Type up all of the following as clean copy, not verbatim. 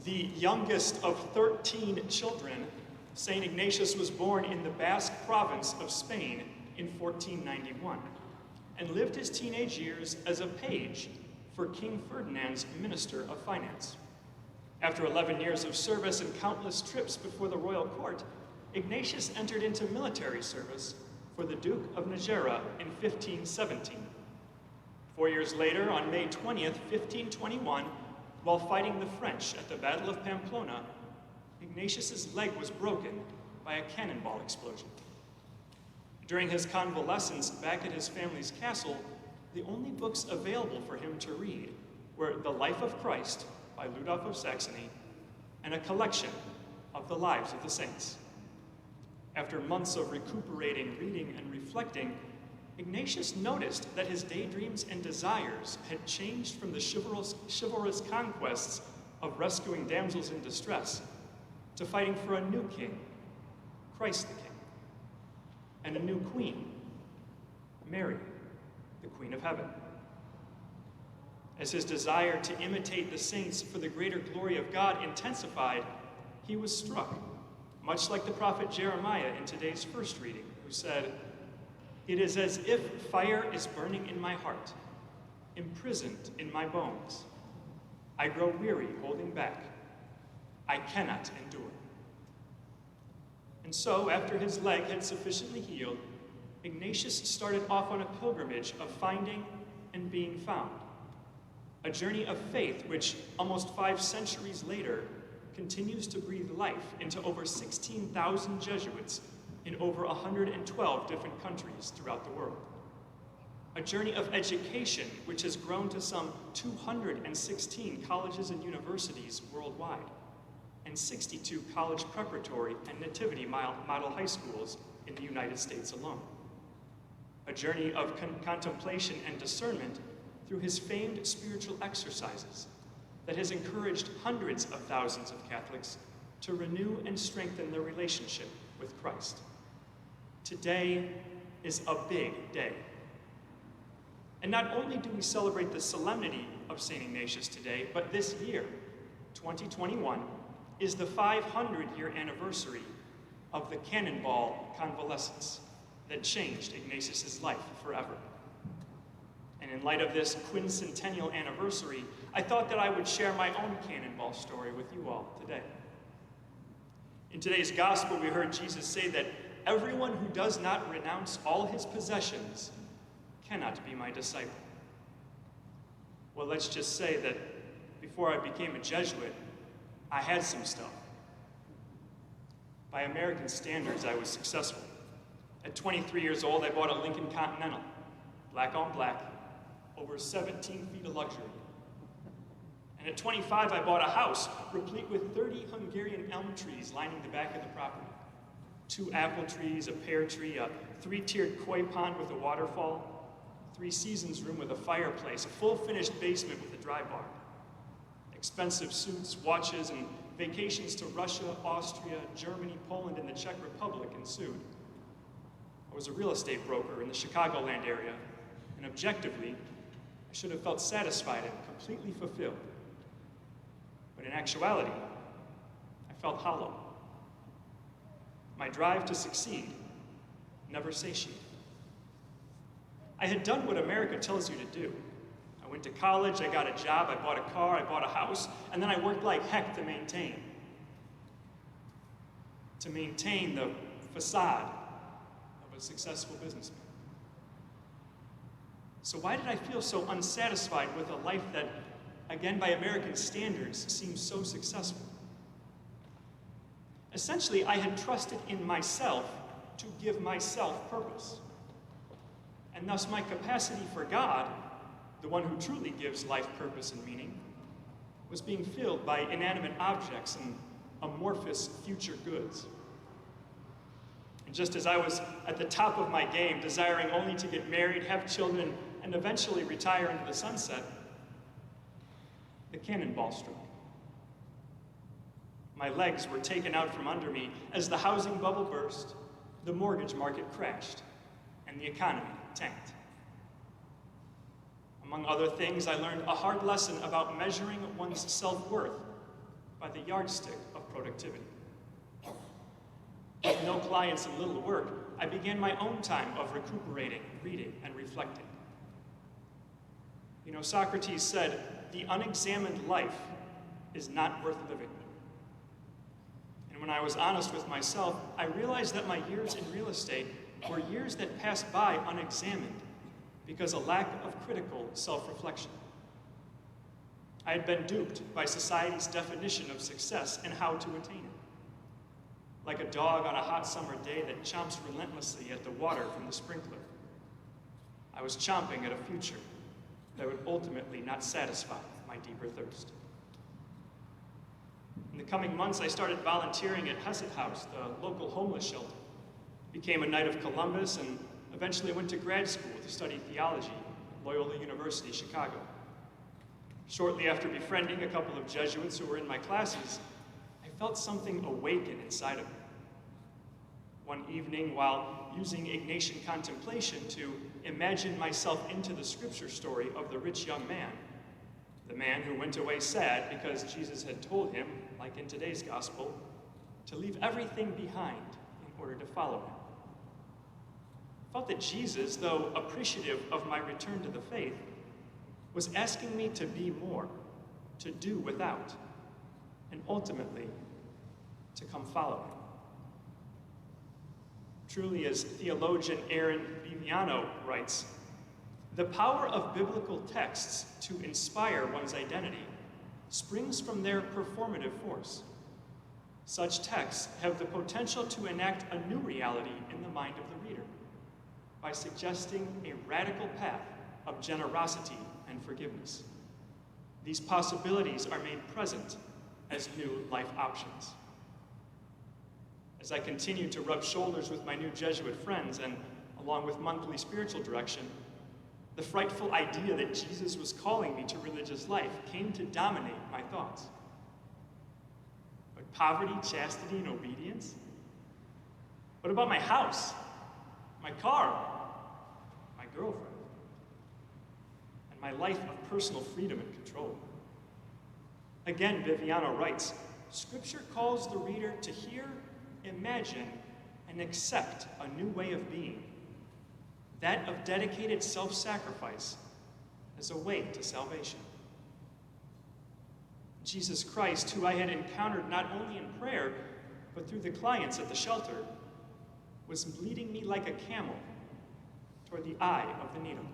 The youngest of 13 children, St. Ignatius was born in the Basque province of Spain in 1491 and lived his teenage years as a page for King Ferdinand's Minister of Finance. After 11 years of service and countless trips before the royal court, Ignatius entered into military service for the Duke of Najera in 1517. 4 years later, on May 20th, 1521, while fighting the French at the Battle of Pamplona, Ignatius's leg was broken by a cannonball explosion. During his convalescence back at his family's castle, the only books available for him to read were The Life of Christ by Ludolf of Saxony and a collection of the lives of the saints. After months of recuperating, reading, and reflecting, Ignatius noticed that his daydreams and desires had changed from the chivalrous conquests of rescuing damsels in distress to fighting for a new king, Christ the King, and a new queen, Mary, the Queen of Heaven. As his desire to imitate the saints for the greater glory of God intensified, he was struck, much like the prophet Jeremiah in today's first reading, who said, "It is as if fire is burning in my heart, imprisoned in my bones. I grow weary holding back. I cannot endure." And so, after his leg had sufficiently healed, Ignatius started off on a pilgrimage of finding and being found, a journey of faith which, almost 5 centuries later, continues to breathe life into over 16,000 Jesuits in over 112 different countries throughout the world. A journey of education which has grown to some 216 colleges and universities worldwide, and 62 college preparatory and nativity model high schools in the United States alone. A journey of contemplation and discernment through his famed spiritual exercises that has encouraged hundreds of thousands of Catholics to renew and strengthen their relationship with Christ. Today is a big day. And not only do we celebrate the solemnity of St. Ignatius today, but this year, 2021, is the 500-year anniversary of the Cannonball convalescence that changed Ignatius's life forever. And in light of this quincentennial anniversary, I thought that I would share my own Cannonball story with you all today. In today's gospel, we heard Jesus say that everyone who does not renounce all his possessions cannot be my disciple. Well, let's just say that before I became a Jesuit, I had some stuff. By American standards, I was successful. At 23 years old, I bought a Lincoln Continental, black on black, over 17 feet of luxury. And at 25, I bought a house replete with 30 Hungarian elm trees lining the back of the property. 2 apple trees, a pear tree, a 3-tiered koi pond with a waterfall, 3 seasons room with a fireplace, a full finished basement with a dry bar. Expensive suits, watches, and vacations to Russia, Austria, Germany, Poland, and the Czech Republic ensued. I was a real estate broker in the Chicagoland area, and objectively, I should have felt satisfied and completely fulfilled. But in actuality, I felt hollow. My drive to succeed never satiated. I had done what America tells you to do. I went to college, I got a job, I bought a car, I bought a house, and then I worked like heck to maintain the facade of a successful businessman. So why did I feel so unsatisfied with a life that, again, by American standards, seems so successful? Essentially, I had trusted in myself to give myself purpose. And thus my capacity for God, the one who truly gives life purpose and meaning, was being filled by inanimate objects and amorphous future goods. And just as I was at the top of my game, desiring only to get married, have children, and eventually retire into the sunset, the cannonball struck. My legs were taken out from under me as the housing bubble burst, the mortgage market crashed, and the economy tanked. Among other things, I learned a hard lesson about measuring one's self-worth by the yardstick of productivity. With no clients and little work, I began my own time of recuperating, reading, and reflecting. You know, Socrates said, "The unexamined life is not worth living." And when I was honest with myself, I realized that my years in real estate were years that passed by unexamined because of lack of critical self-reflection. I had been duped by society's definition of success and how to attain it. Like a dog on a hot summer day that chomps relentlessly at the water from the sprinkler, I was chomping at a future that would ultimately not satisfy my deeper thirst. In the coming months, I started volunteering at Hesed House, the local homeless shelter, became a Knight of Columbus, and eventually went to grad school to study theology at Loyola University, Chicago. Shortly after befriending a couple of Jesuits who were in my classes, I felt something awaken inside of me. One evening, while using Ignatian contemplation to imagine myself into the scripture story of the rich young man, the man who went away sad because Jesus had told him, like in today's gospel, to leave everything behind in order to follow him. I felt that Jesus, though appreciative of my return to the faith, was asking me to be more, to do without, and ultimately to come follow him. Truly, as theologian Aaron Viviano writes, the power of biblical texts to inspire one's identity springs from their performative force. Such texts have the potential to enact a new reality in the mind of the reader by suggesting a radical path of generosity and forgiveness. These possibilities are made present as new life options. As I continue to rub shoulders with my new Jesuit friends and along with monthly spiritual direction, the frightful idea that Jesus was calling me to religious life came to dominate my thoughts. But poverty, chastity, and obedience? What about my house, my car, my girlfriend, and my life of personal freedom and control? Again, Viviano writes, Scripture calls the reader to hear, imagine, and accept a new way of being, that of dedicated self-sacrifice as a way to salvation. Jesus Christ, who I had encountered not only in prayer, but through the clients at the shelter, was leading me like a camel toward the eye of the needle.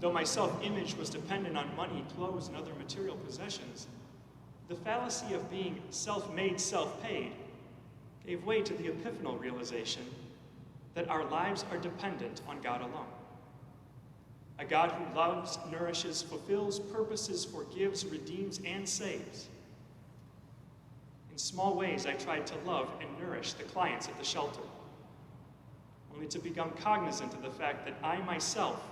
Though my self-image was dependent on money, clothes, and other material possessions, the fallacy of being self-made, self-paid gave way to the epiphanal realization that our lives are dependent on God alone. A God who loves, nourishes, fulfills purposes, forgives, redeems, and saves. In small ways, I tried to love and nourish the clients at the shelter, only to become cognizant of the fact that I myself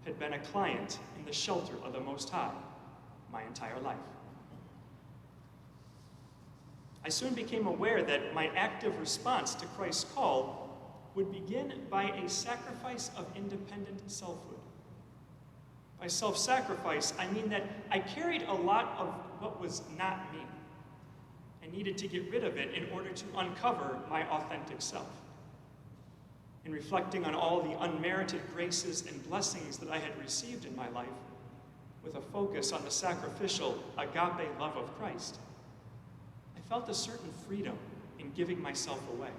had been a client in the shelter of the Most High my entire life. I soon became aware that my active response to Christ's call would begin by a sacrifice of independent selfhood. By self-sacrifice, I mean that I carried a lot of what was not me and needed to get rid of it in order to uncover my authentic self. In reflecting on all the unmerited graces and blessings that I had received in my life, with a focus on the sacrificial agape love of Christ, I felt a certain freedom in giving myself away,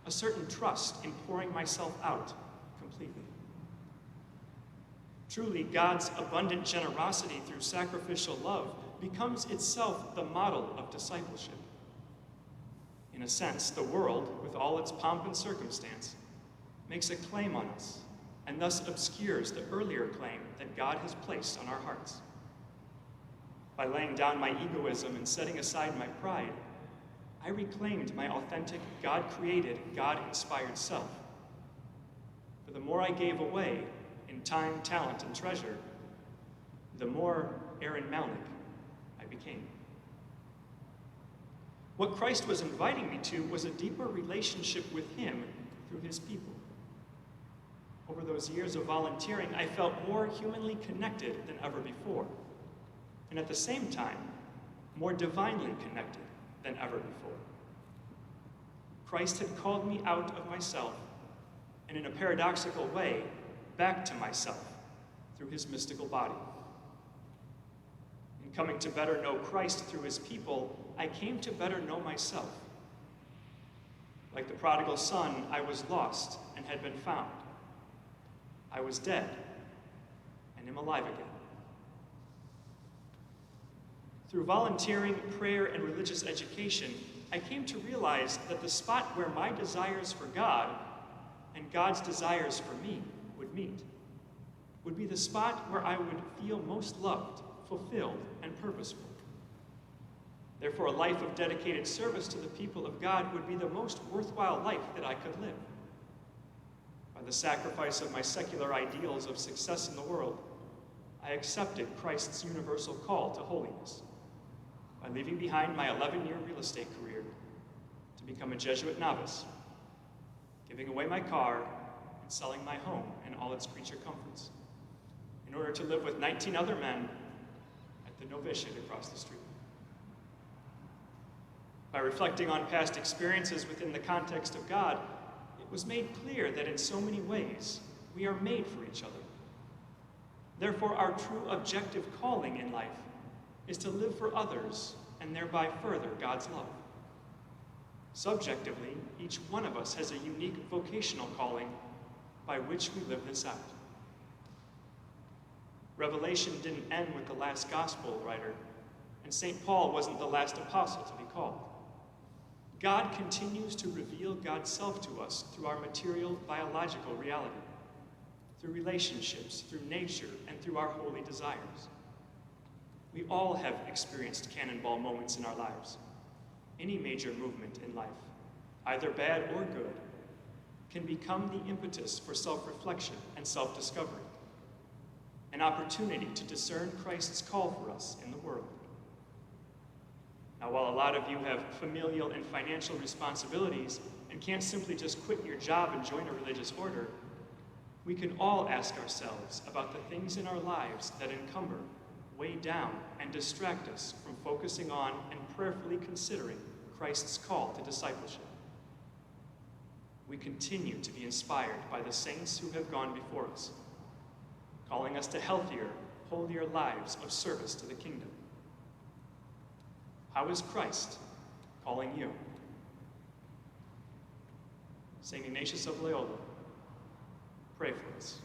a certain trust in pouring myself out completely. Truly, God's abundant generosity through sacrificial love becomes itself the model of discipleship. In a sense, the world, with all its pomp and circumstance, makes a claim on us, and thus obscures the earlier claim that God has placed on our hearts. By laying down my egoism and setting aside my pride, I reclaimed my authentic, God-created, God-inspired self. For the more I gave away in time, talent, and treasure, the more Aaron Malnick I became. What Christ was inviting me to was a deeper relationship with him through his people. Over those years of volunteering, I felt more humanly connected than ever before. And at the same time, more divinely connected than ever before. Christ had called me out of myself, and in a paradoxical way, back to myself through his mystical body. In coming to better know Christ through his people, I came to better know myself. Like the prodigal son, I was lost and had been found. I was dead and am alive again. Through volunteering, prayer, and religious education, I came to realize that the spot where my desires for God and God's desires for me would meet would be the spot where I would feel most loved, fulfilled, and purposeful. Therefore, a life of dedicated service to the people of God would be the most worthwhile life that I could live. By the sacrifice of my secular ideals of success in the world, I accepted Christ's universal call to holiness by leaving behind my 11-year real estate career to become a Jesuit novice, giving away my car and selling my home and all its creature comforts in order to live with 19 other men at the novitiate across the street. By reflecting on past experiences within the context of God, it was made clear that in so many ways, we are made for each other. Therefore, our true objective calling in life is to live for others and thereby further God's love. Subjectively, each one of us has a unique vocational calling by which we live this out. Revelation didn't end with the last gospel writer, and St. Paul wasn't the last apostle to be called. God continues to reveal God's self to us through our material, biological reality, through relationships, through nature, and through our holy desires. We all have experienced cannonball moments in our lives. Any major movement in life, either bad or good, can become the impetus for self-reflection and self-discovery, an opportunity to discern Christ's call for us in the world. Now, while a lot of you have familial and financial responsibilities and can't simply just quit your job and join a religious order, we can all ask ourselves about the things in our lives that encumber, weigh down, and distract us from focusing on and prayerfully considering Christ's call to discipleship. We continue to be inspired by the saints who have gone before us, calling us to healthier, holier lives of service to the kingdom. How is Christ calling you? St. Ignatius of Loyola, pray for us.